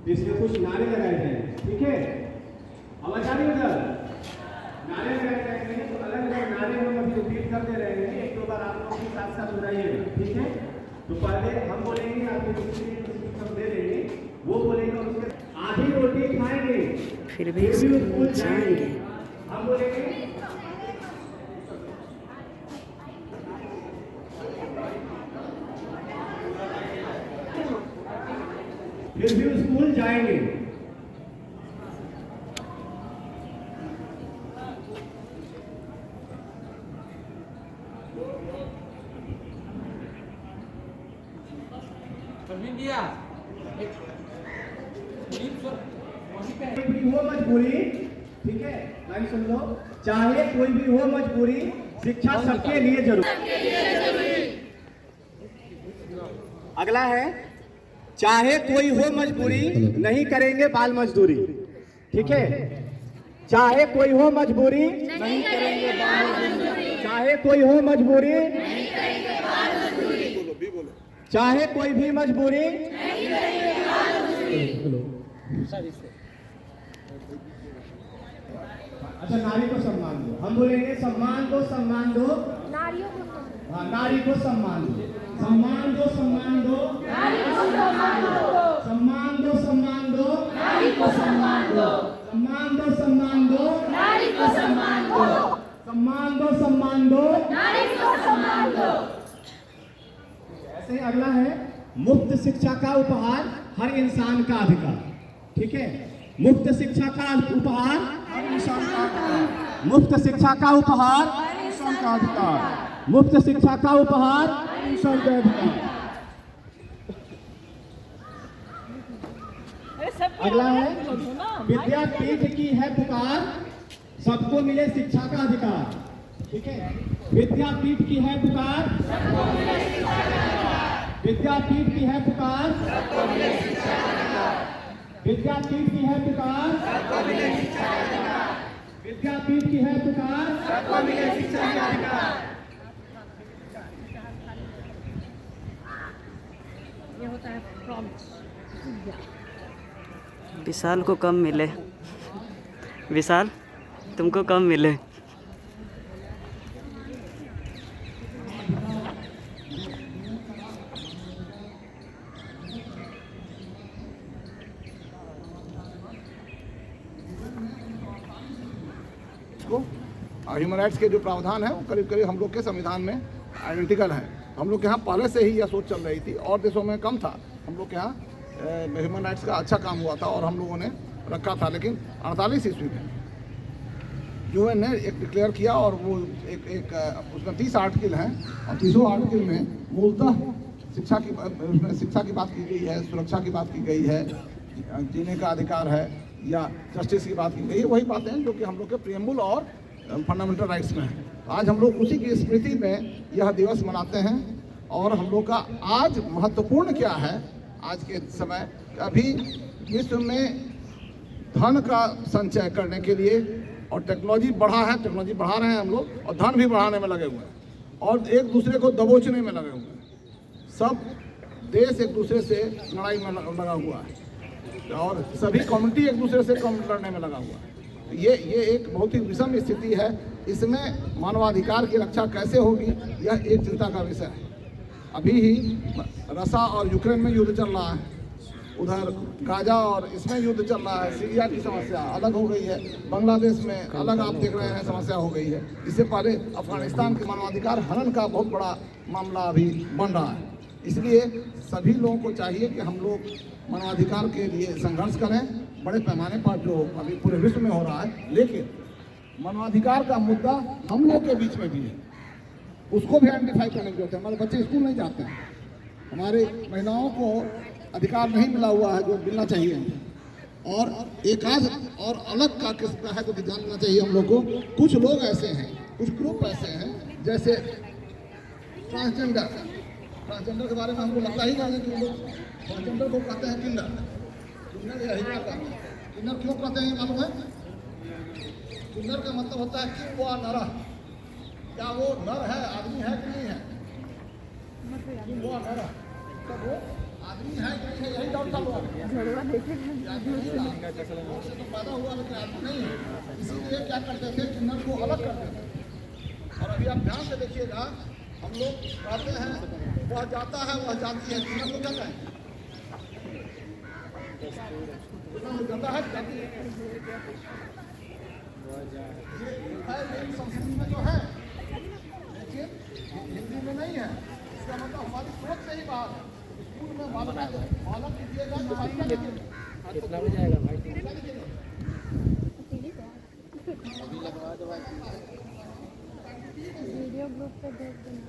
जिसमें कुछ नारे लगाए जाएंगे, ठीक है। आवाज आ रही है उधर? नारे लगाए जाएंगे, तो अलग अलग नारे हम अभी रिपीट करते रहेंगे, एक दो बार आप लोग के साथ साथ दोहराइएगा, ठीक है। तो पहले हम बोलेंगे, आपके दूसरी हम दे देंगे, वो बोलेंगे और उसके आधी रोटी खाएंगे फिर भी स्कूल जाएंगे। हम बोलेंगे फिर भी स्कूल जाएंगे। कोई भी हो मजबूरी, ठीक है, लाइन सुन लो, चाहे कोई भी हो मजबूरी, शिक्षा सबके लिए जरूरी। अगला है, चाहे कोई हो मजबूरी, नहीं करेंगे बाल मजदूरी, ठीक है। चाहे कोई हो मजबूरी, नहीं करेंगे बाल मजदूरी। चाहे कोई हो मजबूरी, नहीं करेंगे बाल मजदूरी। चाहे कोई भी मजबूरी, नहीं करेंगे बाल मजदूरी। अच्छा, नारी को सम्मान दो, हम बोलेंगे सम्मान दो, सम्मान दो नारियों को, हाँ, नारी को सम्मान दो, सम्मान दो, सम्मान दो नारी को, सम्मान दो, सम्मान दो, सम्मान दो नारी को, सम्मान दो, सम्मान दो, सम्मान दो नारी को, सम्मान दो, सम्मान दो, सम्मान दो नारी को, सम्मान दो। ऐसे ही अगला है, मुफ्त शिक्षा का उपहार हर इंसान का अधिकार, ठीक है। मुफ्त शिक्षा का उपहार हर इंसान का अधिकार। मुफ्त शिक्षा का उपहार हर इंसान का अधिकार। मुफ्त शिक्षा का उपहार हर इंसान का अधिकार। अगला है, विद्यापीठ की है पुकार, सबको मिले शिक्षा का अधिकार, ठीक है। विद्यापीठ की है पुकार, सबको मिले शिक्षा का अधिकार। विद्यापीठ की है पुकार, सबको मिले शिक्षा का अधिकार। विद्यापीठ की है पुकार, सबको मिले शिक्षा का अधिकार। विद्यापीठ की है पुकार, सबको मिले शिक्षा का अधिकार। ये होता है प्रॉम्प्ट। विशाल को कम मिले, विशाल तुमको कम मिले। ह्यूमन राइट्स के जो प्रावधान है वो करीब करीब हम लोग के संविधान में आइडेंटिकल है। हम लोग के यहाँ पहले से ही यह सोच चल रही थी, और देशों में कम था। हम लोग के यहाँ ह्यूमन राइट्स का अच्छा काम हुआ था और हम लोगों ने रखा था। लेकिन 48 ईस्वी में यूएन ने एक डिक्लेयर किया, और वो एक उसमें 30 आर्टिकल हैं, और 30 आर्टिकल में मूलतः शिक्षा की बात की गई है, सुरक्षा की बात की गई है, जीने का अधिकार है, या जस्टिस की बात की गई है। वही बातें हैं जो कि हम लोग के प्रियम्बल और फंडामेंटल राइट्स में है। आज हम लोग उसी की स्मृति में यह दिवस मनाते हैं। और हम लोग का आज महत्वपूर्ण क्या है, आज के समय अभी विश्व में धन का संचय करने के लिए, और टेक्नोलॉजी बढ़ा है, टेक्नोलॉजी बढ़ा रहे हैं हम लोग, और धन भी बढ़ाने में लगे हुए हैं, और एक दूसरे को दबोचने में लगे हुए हैं। सब देश एक दूसरे से लड़ाई में लगा हुआ है, और सभी कम्युनिटी एक दूसरे से लड़ने में लगा हुआ है। ये एक बहुत ही विषम स्थिति है। इसमें मानवाधिकार की रक्षा कैसे होगी, यह एक चिंता का विषय है। अभी ही रसा और यूक्रेन में युद्ध चल रहा है, उधर गाजा और इसमें युद्ध चल रहा है। सीरिया की समस्या अलग हो गई है, बांग्लादेश में अलग आप देख रहे हैं समस्या हो गई है। इससे पहले अफगानिस्तान के मानवाधिकार हनन का बहुत बड़ा मामला अभी बन रहा है। इसलिए सभी लोगों को चाहिए कि हम लोग मानवाधिकार के लिए संघर्ष करें, बड़े पैमाने पर जो अभी पूरे विश्व में हो रहा है। लेकिन मानवाधिकार का मुद्दा हम लोग के बीच में भी है, उसको भी आइडेंटिफाई करने की जरूरत है। हमारे बच्चे स्कूल नहीं जाते हैं, हमारे महिलाओं को अधिकार नहीं मिला हुआ है जो मिलना चाहिए, और एक आध और अलग का किस्म का है तो ध्यान देना चाहिए हम लोग को। कुछ लोग ऐसे हैं, कुछ ग्रुप ऐसे हैं, जैसे ट्रांसजेंडर के बारे में हमको लगता ही नहीं है कि लोग ट्रांसजेंडर को कहते हैं किन्नर या हिजड़ा कहते हैं। किन्नर क्यों कहते हैं मालूम है? किन्नर का मतलब होता है कि वो नर, क्या वो नर है, आदमी है कि नहीं है? वो नर, तब वो आदमी है कि नहीं है, यही डाउट था लोगों को। उससे तो पैदा हुआ लेकिन आदमी नहीं है, इसीलिए क्या करते थे, किन्नर को अलग करते थे। और अभी आप ध्यान से देखिएगा, हम लोग कहते हैं वह जाता है वह जाती है, किन्नर को क्या कहें? जाता है जाती है, संस्कृत में जो है, लेकिन हिंदी में नहीं है। इसका मतलब हमारी सोच से ही बात है। स्कूल में बालक कीजिएगा तो बालिका कीजिएगा। कितना बजे आएगा भाई? वीडियो ग्रुप पे भेज देना।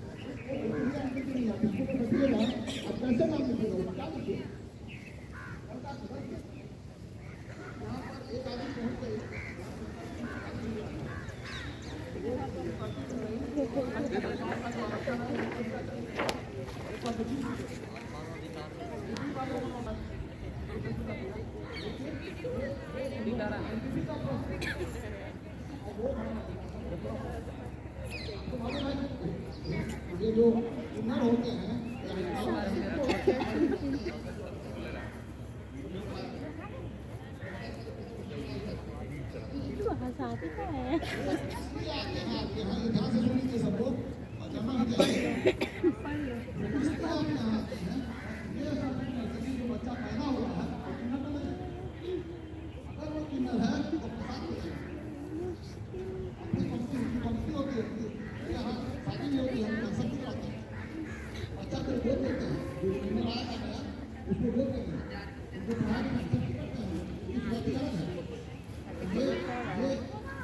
अब कैसे नाम लिखिएगा, क्या लिखिएगा? यहाँ पर एक आदमी पहुँच गए, ये जो किन्नर होते हैं तो हंसाती का है। यहाँ ध्यान से सुन लीजिए सब लोग, और जमा हो जाएगा। इसके आप यहाँ आते हैं, ये सब जो बच्चा पैदा हुआ है अगर वो किन्नर है तो प्रसाद मिलेगा। अपनी पंक्ति होती है, यहाँ शादी नहीं होती है, हम सब कराते हैं। बच्चा को गोद देते हैं, जो किन्नर आया है उसको गोद देते हैं, उनको पढ़ाई में सब करते हैं, इस बात की अलग है। ये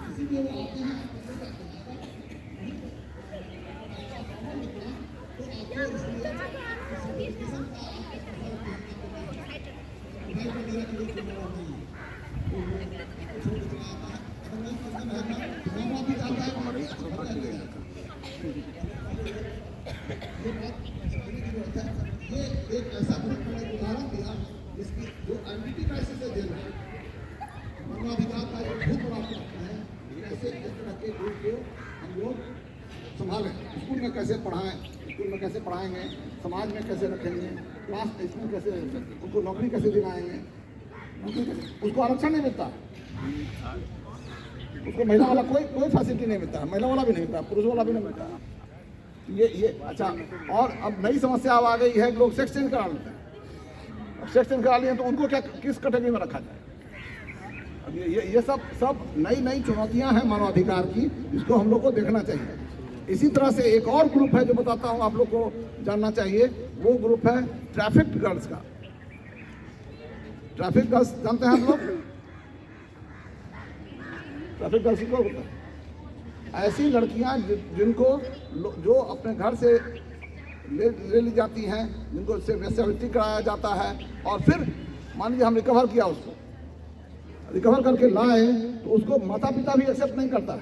इसीलिए वो आते हैं, ये एक ऐसा ग्रुप मैंने उदाहरण दिया जिसकी जो आइडेंटिटी क्राइसिस से जेल है, मानवाधिकार का एक बहुत बड़ा प्रश्न है। कैसे इस तरह के ग्रुप को हम लोग संभालें, स्कूल में कैसे पढ़ाएं, स्कूल में कैसे पढ़ाएंगे, समाज में कैसे रखेंगे, क्लास इसमें कैसे, उनको नौकरी कैसे दिलाएंगे, उसको आरक्षण नहीं मिलता, उसको महिला वाला कोई फैसिलिटी नहीं मिलता, महिला वाला भी नहीं मिलता, पुरुष वाला भी नहीं मिलता। ये अच्छा। और अब नई समस्या अब आ गई है, लोग सेक्स चेंज करा लेते हैं। अब सेक्स चेंज करा लिए तो उनको क्या, किस कैटेगरी में रखा जाए? अब ये सब नई चुनौतियां हैं मानवाधिकार की, जिसको हम लोग को देखना चाहिए। इसी तरह से एक और ग्रुप है जो बताता हूँ, आप लोग को जानना चाहिए। वो ग्रुप है ट्रैफिक गर्ल्स का। ट्रैफिक गर्ल्स जानते हैं आप लोग? ट्रैफिक गर्ल्स को होता है ऐसी लड़कियां जिनको जो अपने घर से ले ली जाती हैं, जिनको इससे वेश्यावृत्ति कराया जाता है, और फिर मान लीजिए हम रिकवर किया, उसको रिकवर करके लाए तो उसको माता पिता भी एक्सेप्ट नहीं करता है,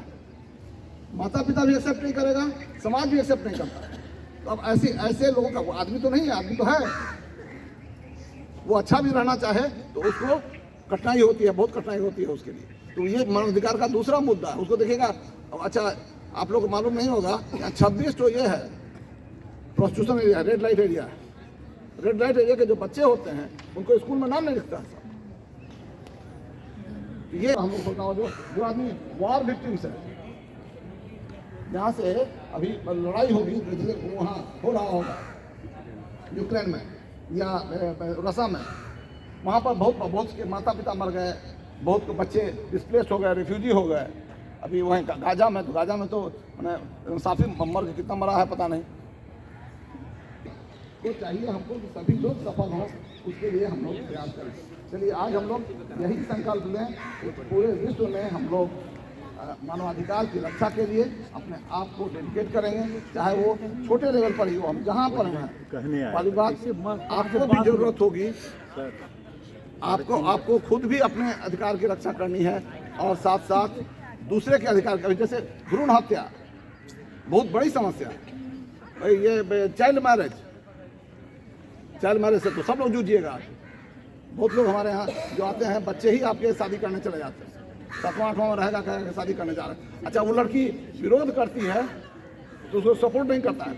माता पिता भी एक्सेप्ट नहीं करेगा, समाज भी एक्सेप्ट नहीं करता है। तो अब ऐसे लोगों का, वो आदमी तो नहीं है, आदमी तो है, वो अच्छा भी रहना चाहे तो उसको कठिनाई होती है, बहुत कठिनाई होती है उसके लिए। तो ये मानवाधिकार का दूसरा मुद्दा है, उसको देखिएगा। अच्छा, आप लोग को मालूम नहीं होगा, यहाँ 26 तो ये है prostitution area, red light area है। रेड लाइट एरिया के जो बच्चे होते हैं उनको स्कूल में नाम नहीं लिखता है। ये हम लोग बताओ, जो आदमी वॉर विक्टिम्स है, यहाँ से अभी लड़ाई होगी, वहाँ हो रहा होगा यूक्रेन में या रसा में, वहाँ पर बहुत के माता पिता मर गए, बहुत के बच्चे डिस्प्लेस हो गए, रिफ्यूजी हो गए। अभी वहीं गाजा में तो मैंने साफी मर के कितना मरा है पता नहीं। तो चाहिए हमको कि सभी लोग सफल हों, उसके लिए हम लोग प्रयास करें। चलिए आज हम लोग यही संकल्प लें कि पूरे विश्व में हम लोग मानवाधिकार की रक्षा के लिए अपने आप को डेडिकेट करेंगे, चाहे वो छोटे लेवल पर ही हो, हम जहाँ पर हैं। पहली बात, आपको भी जरूरत होगी, आपको खुद भी अपने अधिकार की रक्षा करनी है, और साथ साथ दूसरे के अधिकार का, जैसे भ्रूण हत्या बहुत बड़ी समस्या है। ये चाइल्ड मैरिज से तो सब लोग जूझिएगा। बहुत लोग हमारे यहाँ जो आते हैं, बच्चे ही आपके शादी करने चले जाते हैं, 7वां 8वां में रहेगा, कहेगा शादी करने जा रहे हैं। अच्छा, वो लड़की विरोध करती है, तो उसको सपोर्ट नहीं करता है।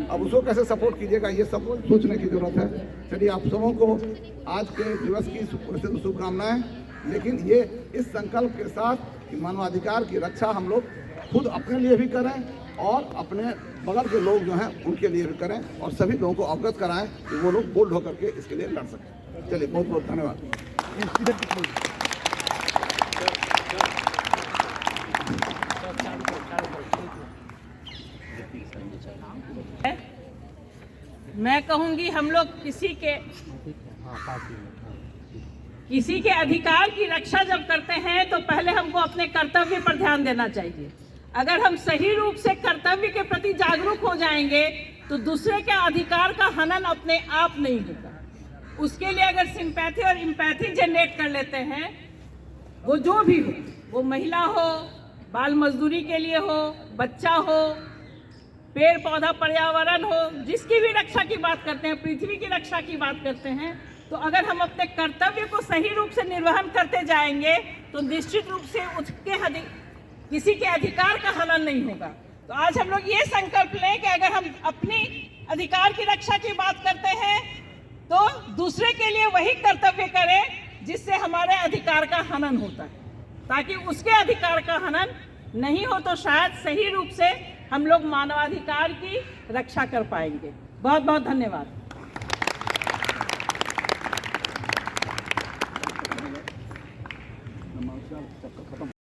अब उसको कैसे सपोर्ट कीजिएगा, ये सब सोचने की जरूरत है। चलिए, आप सबों को आज के दिवस की शुभकामनाएं। लेकिन ये इस संकल्प के साथ कि मानवाधिकार की रक्षा हम लोग खुद अपने लिए भी करें और अपने बगल के लोग जो हैं उनके लिए भी करें, और सभी लोगों को अवगत कराएं कि वो लोग बोल्ड होकर के इसके लिए लड़ सकें। चलिए, बहुत बहुत धन्यवाद। मैं कहूंगी हम लोग किसी के अधिकार की रक्षा जब करते हैं तो पहले हमको अपने कर्तव्य पर ध्यान देना चाहिए। अगर हम सही रूप से कर्तव्य के प्रति जागरूक हो जाएंगे तो दूसरे के अधिकार का हनन अपने आप नहीं होगा। उसके लिए अगर सिंपैथी और एम्पैथी जनरेट कर लेते हैं, वो जो भी हो, वो महिला हो, बाल मजदूरी के लिए हो, बच्चा हो, पेड़ पौधा पर्यावरण हो, जिसकी भी रक्षा की बात करते हैं, पृथ्वी की रक्षा की बात करते हैं, तो अगर हम अपने कर्तव्य को सही रूप से निर्वहन करते जाएंगे तो निश्चित रूप से उसके किसी के अधिकार का हनन नहीं होगा। तो आज हम लोग ये संकल्प लें कि अगर हम अपनी अधिकार की रक्षा की बात करते हैं तो दूसरे के लिए वही कर्तव्य करें जिससे हमारे अधिकार का हनन होता है, ताकि उसके अधिकार का हनन नहीं हो तो शायद सही रूप से हम लोग मानवाधिकार की रक्षा कर पाएंगे। बहुत बहुत धन्यवाद।